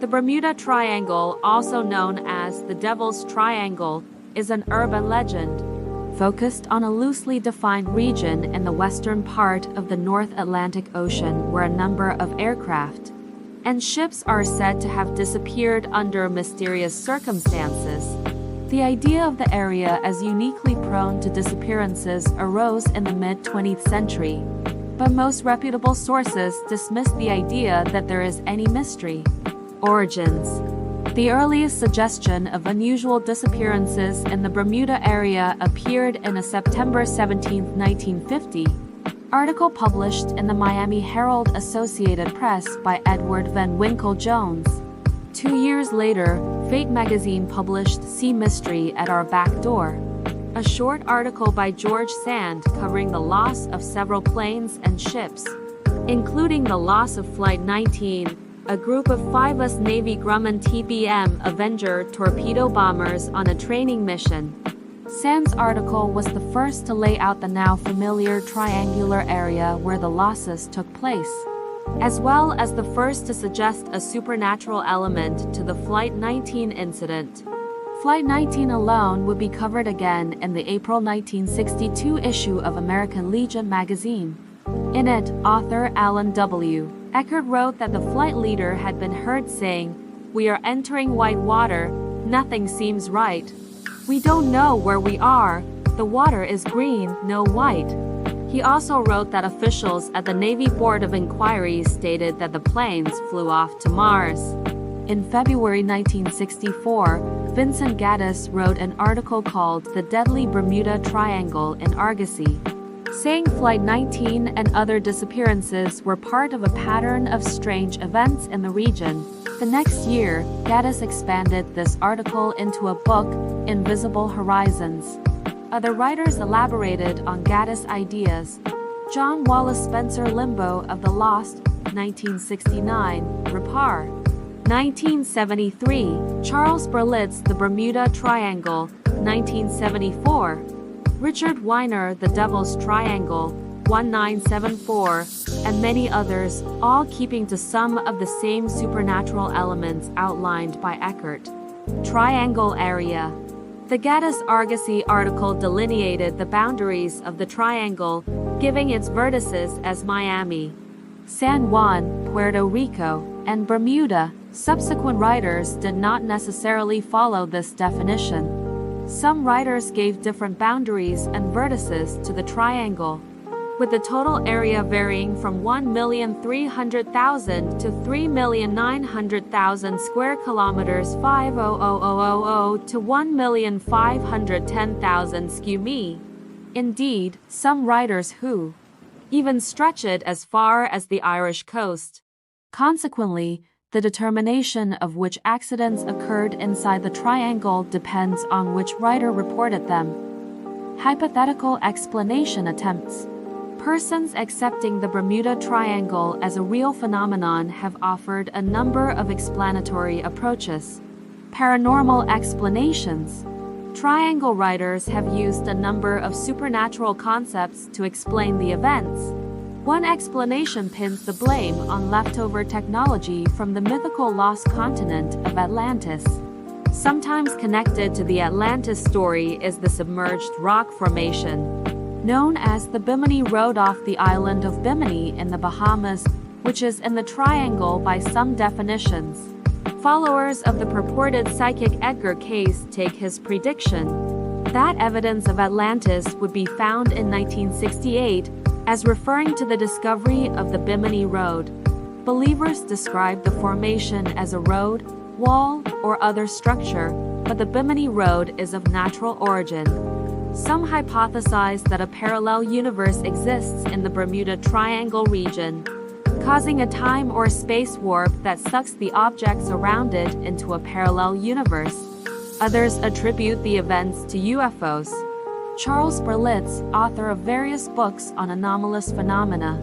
The Bermuda Triangle, also known as the Devil's Triangle, is an urban legend, focused on a loosely defined region in the western part of the North Atlantic Ocean where a number of aircraft and ships are said to have disappeared under mysterious circumstances. The idea of the area as uniquely prone to disappearances arose in the mid-20th century, but most reputable sources dismiss the idea that there is any mystery. Origins. The earliest suggestion of unusual disappearances in the Bermuda area appeared in a September 17, 1950, article published in the Miami Herald Associated Press by Edward Van Winkle Jones. 2 years later, Fate magazine published Sea Mystery at Our Back Door, a short article by George Sand covering the loss of several planes and ships, including the loss of Flight 19, a group of 5 US Navy Grumman TBM Avenger torpedo bombers on a training mission. Sand's article was the first to lay out the now familiar triangular area where the losses took place, as well as the first to suggest a supernatural element to the Flight 19 incident. Flight 19 alone would be covered again in the April 1962 issue of American Legion magazine. In it, author Alan W. Eckert wrote that the flight leader had been heard saying, "We are entering white water, nothing seems right. We don't know where we are, the water is green, no white." He also wrote that officials at the Navy Board of Inquiry stated that the planes flew off to Mars. In February 1964, Vincent Gaddis wrote an article called The Deadly Bermuda Triangle in Argosy, saying Flight 19 and other disappearances were part of a pattern of strange events in the region. The next year, Gaddis expanded this article into a book, Invisible Horizons. Other writers elaborated on Gaddis' ideas. John Wallace Spencer Limbo of The Lost, 1969, Repar. 1973, Charles Berlitz The Bermuda Triangle, 1974. Richard Weiner The Devil's Triangle, 1974, and many others, all keeping to some of the same supernatural elements outlined by Eckert. Triangle area. The Gaddis Argosy article delineated the boundaries of the triangle, giving its vertices as Miami, San Juan, Puerto Rico, and Bermuda. Subsequent writers did not necessarily follow this definition. Some writers gave different boundaries and vertices to the triangle, with the total area varying from 1,300,000 to 3,900,000 square kilometers 500,000 to 1,510,000 sq.mi. Indeed, some writers who even stretch it as far as the Irish coast. Consequently, the determination of which accidents occurred inside the triangle depends on which writer reported them. Hypothetical explanation attempts. Persons accepting the Bermuda Triangle as a real phenomenon have offered a number of explanatory approaches. Paranormal explanations. Triangle writers have used a number of supernatural concepts to explain the events. One explanation pins the blame on leftover technology from the mythical lost continent of Atlantis. Sometimes connected to the Atlantis story is the submerged rock formation, known as the Bimini Road off the island of Bimini in the Bahamas, which is in the triangle by some definitions. Followers of the purported psychic Edgar Cayce take his prediction that evidence of Atlantis would be found in 1968 as referring to the discovery of the Bimini Road. Believers describe the formation as a road, wall, or other structure, but the Bimini Road is of natural origin. Some hypothesize that a parallel universe exists in the Bermuda Triangle region, causing a time or space warp that sucks the objects around it into a parallel universe. Others attribute the events to UFOs. Charles Berlitz, author of various books on anomalous phenomena,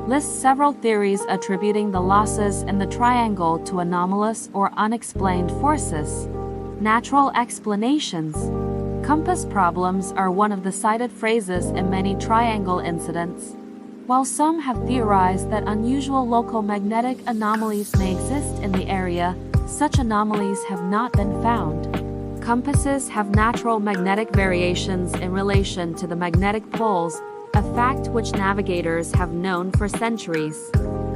lists several theories attributing the losses in the triangle to anomalous or unexplained forces. Natural explanations. Compass problems are one of the cited phrases in many triangle incidents. While some have theorized that unusual local magnetic anomalies may exist in the area, such anomalies have not been found. Compasses have natural magnetic variations in relation to the magnetic poles, a fact which navigators have known for centuries.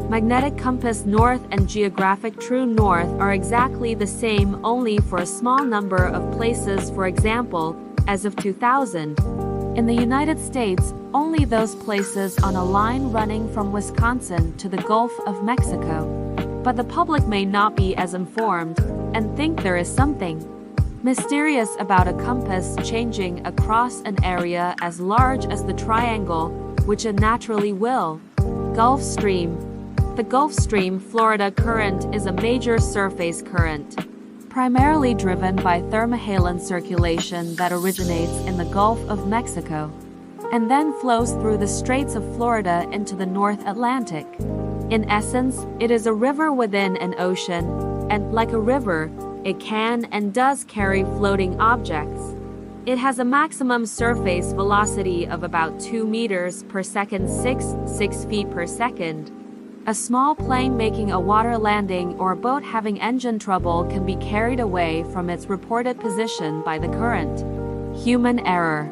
Magnetic compass north and geographic true north are exactly the same only for a small number of places. For example, as of 2000, in the United States, only those places on a line running from Wisconsin to the Gulf of Mexico. But the public may not be as informed, and think there is something mysterious about a compass changing across an area as large as the triangle, which it naturally will. Gulf Stream. The Gulf Stream Florida current is a major surface current, primarily driven by thermohaline circulation that originates in the Gulf of Mexico, and then flows through the Straits of Florida into the North Atlantic. In essence, it is a river within an ocean, and, like a river, it can and does carry floating objects. It has a maximum surface velocity of about 2 meters per second, 6 feet per second. A small plane making a water landing or a boat having engine trouble can be carried away from its reported position by the current. Human error.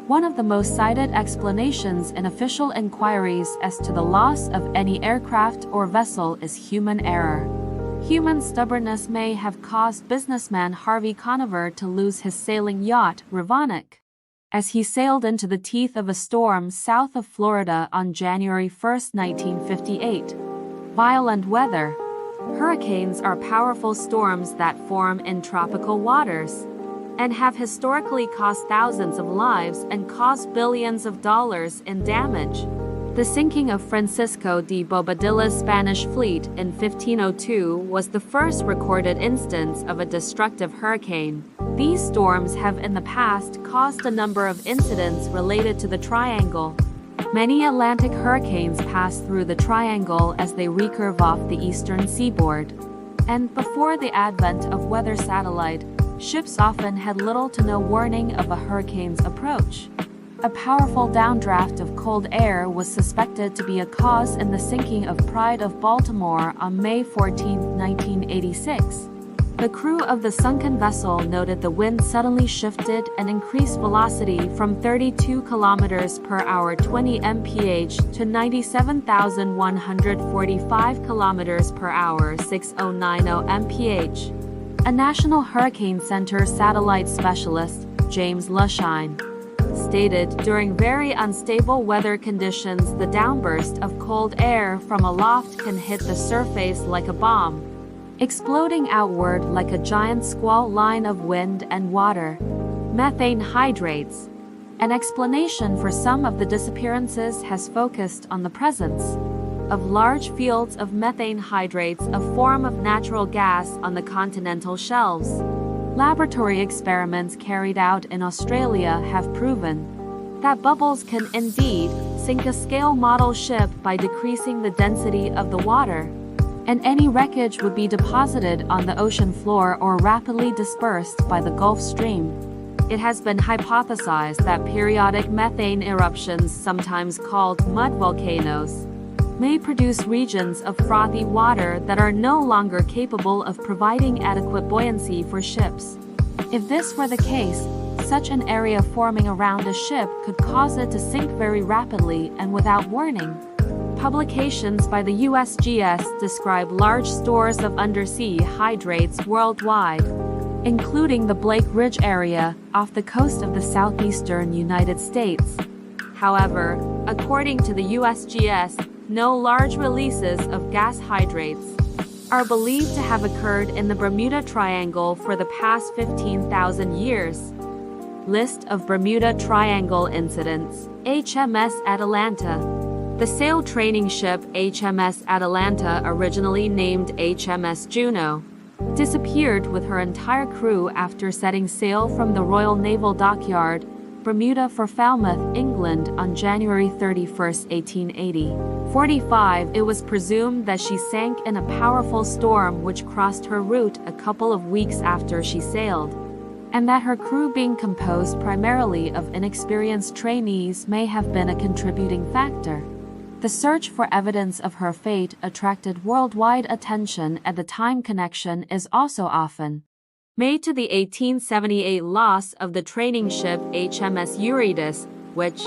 One of the most cited explanations in official inquiries as to the loss of any aircraft or vessel is human error. Human stubbornness may have caused businessman Harvey Conover to lose his sailing yacht, Rivannock, as he sailed into the teeth of a storm south of Florida on January 1, 1958. Violent weather. Hurricanes are powerful storms that form in tropical waters and have historically cost thousands of lives and caused billions of dollars in damage. The sinking of Francisco de Bobadilla's Spanish fleet in 1502 was the first recorded instance of a destructive hurricane. These storms have in the past caused a number of incidents related to the triangle. Many Atlantic hurricanes pass through the triangle as they recurve off the eastern seaboard. And before the advent of weather satellite, ships often had little to no warning of a hurricane's approach. A powerful downdraft of cold air was suspected to be a cause in the sinking of Pride of Baltimore on May 14, 1986. The crew of the sunken vessel noted the wind suddenly shifted and increased velocity from 32 km per hour 20 mph to 97,145 km per hour 6090 mph. A National Hurricane Center satellite specialist, James Lushine, stated, during very unstable weather conditions, the downburst of cold air from aloft can hit the surface like a bomb, exploding outward like a giant squall line of wind and water. Methane hydrates. An explanation for some of the disappearances has focused on the presence of large fields of methane hydrates, a form of natural gas on the continental shelves. Laboratory experiments carried out in Australia have proven that bubbles can indeed sink a scale model ship by decreasing the density of the water, and any wreckage would be deposited on the ocean floor or rapidly dispersed by the Gulf Stream. It has been hypothesized that periodic methane eruptions, sometimes called mud volcanoes, may produce regions of frothy water that are no longer capable of providing adequate buoyancy for ships. If this were the case, such an area forming around a ship could cause it to sink very rapidly and without warning. Publications by the USGS describe large stores of undersea hydrates worldwide, including the Blake Ridge area off the coast of the southeastern United States. However, according to the USGS, no large releases of gas hydrates are believed to have occurred in the Bermuda Triangle for the past 15,000 years. List of Bermuda Triangle incidents. HMS Atalanta. The sail training ship HMS Atalanta, originally named HMS Juno, disappeared with her entire crew after setting sail from the Royal Naval Dockyard, Bermuda for Falmouth, England on January 31, 1880. 45. It was presumed that she sank in a powerful storm which crossed her route a couple of weeks after she sailed, and that her crew, being composed primarily of inexperienced trainees, may have been a contributing factor. The search for evidence of her fate attracted worldwide attention, and the time connection is also often made to the 1878 loss of the training ship HMS Eurydice, which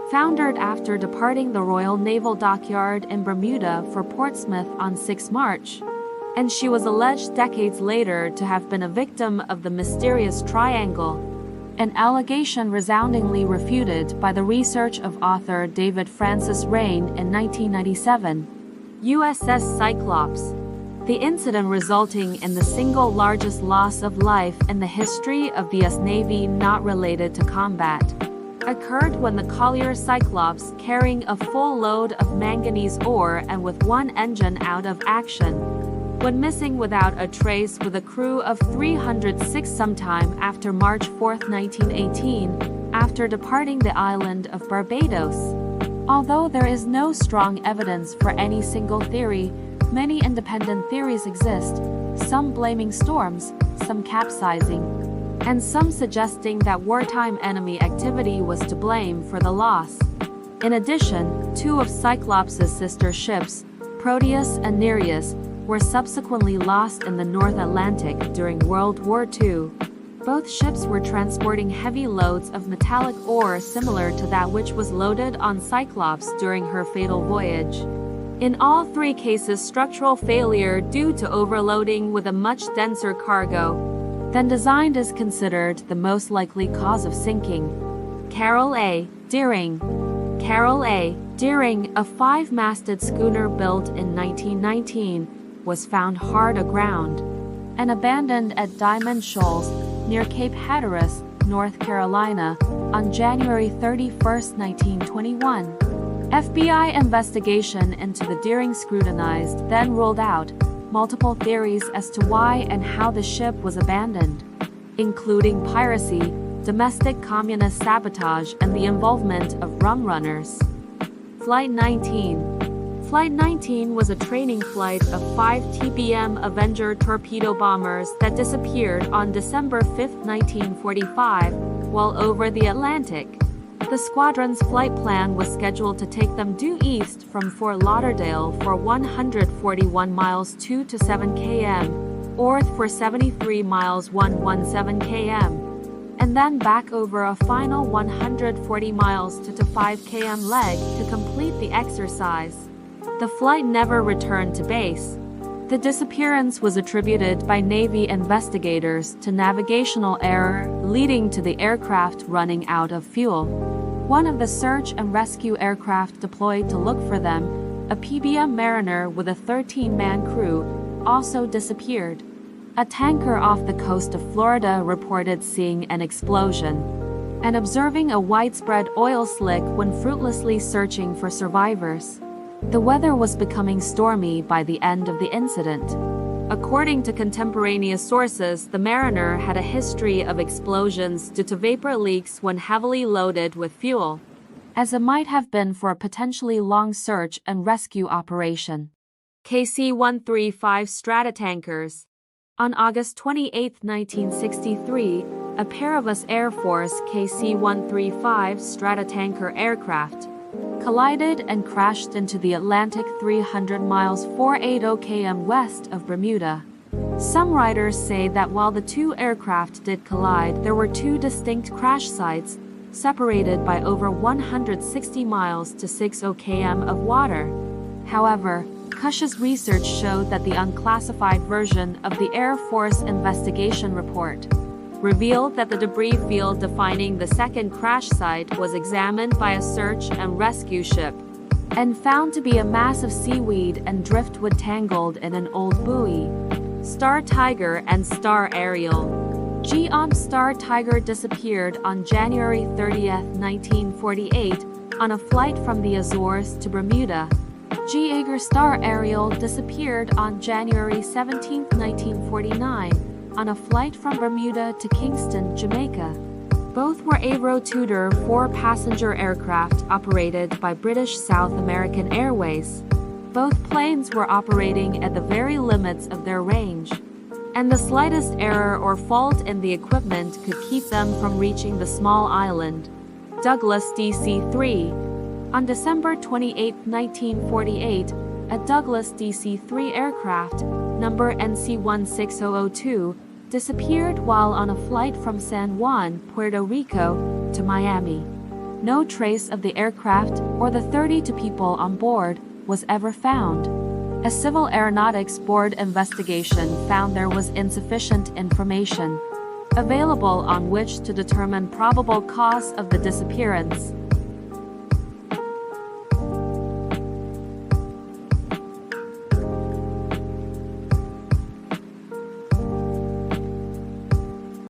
foundered after departing the Royal Naval Dockyard in Bermuda for Portsmouth on 6 March. And she was alleged decades later to have been a victim of the mysterious triangle, an allegation resoundingly refuted by the research of author David Francis Rain in 1997. USS Cyclops. The incident resulting in the single largest loss of life in the history of the US Navy not related to combat occurred when the collier Cyclops, carrying a full load of manganese ore and with one engine out of action, went missing without a trace with a crew of 306 sometime after March 4, 1918, after departing the island of Barbados. Although there is no strong evidence for any single theory, many independent theories exist, some blaming storms, some capsizing, and some suggesting that wartime enemy activity was to blame for the loss. In addition, 2 of Cyclops' sister ships, Proteus and Nereus, were subsequently lost in the North Atlantic during World War II. Both ships were transporting heavy loads of metallic ore similar to that which was loaded on Cyclops during her fatal voyage. In all 3 cases, structural failure due to overloading with a much denser cargo than designed is considered the most likely cause of sinking. Carroll A. Deering. Carroll A. Deering, a 5-masted schooner built in 1919, was found hard aground and abandoned at Diamond Shoals near Cape Hatteras, North Carolina, on January 31, 1921. FBI investigation into the Deering scrutinized, then ruled out multiple theories as to why and how the ship was abandoned, including piracy, domestic communist sabotage, and the involvement of rum runners. Flight 19. Flight 19 was a training flight of 5 TBM Avenger torpedo bombers that disappeared on December 5, 1945, while over the Atlantic. The squadron's flight plan was scheduled to take them due east from Fort Lauderdale for 141 miles 2 to 7 km, or for 73 miles 117 km, and then back over a final 140 miles 2 to 5 km leg to complete the exercise. The flight never returned to base. The disappearance was attributed by Navy investigators to navigational error, leading to the aircraft running out of fuel. One of the search and rescue aircraft deployed to look for them, a PBM Mariner with a 13-man crew, also disappeared. A tanker off the coast of Florida reported seeing an explosion and observing a widespread oil slick when fruitlessly searching for survivors. The weather was becoming stormy by the end of the incident. According to contemporaneous sources, the Mariner had a history of explosions due to vapor leaks when heavily loaded with fuel, as it might have been for a potentially long search and rescue operation. KC-135 Stratotankers. On August 28, 1963, a pair of US Air Force KC-135 Stratotanker aircraft collided and crashed into the Atlantic 300 miles 480 km west of Bermuda. Some writers say that while the 2 aircraft did collide, there were 2 distinct crash sites, separated by over 160 miles to 60 km of water. However, Cush's research showed that the unclassified version of the Air Force investigation report revealed that the debris field defining the second crash site was examined by a search and rescue ship and found to be a mass of seaweed and driftwood tangled in an old buoy. Star Tiger and Star Ariel. Geomp Star Tiger disappeared on January 30, 1948, on a flight from the Azores to Bermuda. Jaeger Star Ariel disappeared on January 17, 1949, on a flight from Bermuda to Kingston, Jamaica. Both were Avro Tudor 4-passenger aircraft operated by British South American Airways. Both planes were operating at the very limits of their range, and the slightest error or fault in the equipment could keep them from reaching the small island. Douglas DC-3. On December 28, 1948, a Douglas DC-3 aircraft, number NC-16002, disappeared while on a flight from San Juan, Puerto Rico, to Miami. No trace of the aircraft or the 32 people on board was ever found. A Civil Aeronautics Board investigation found there was insufficient information available on which to determine probable cause of the disappearance.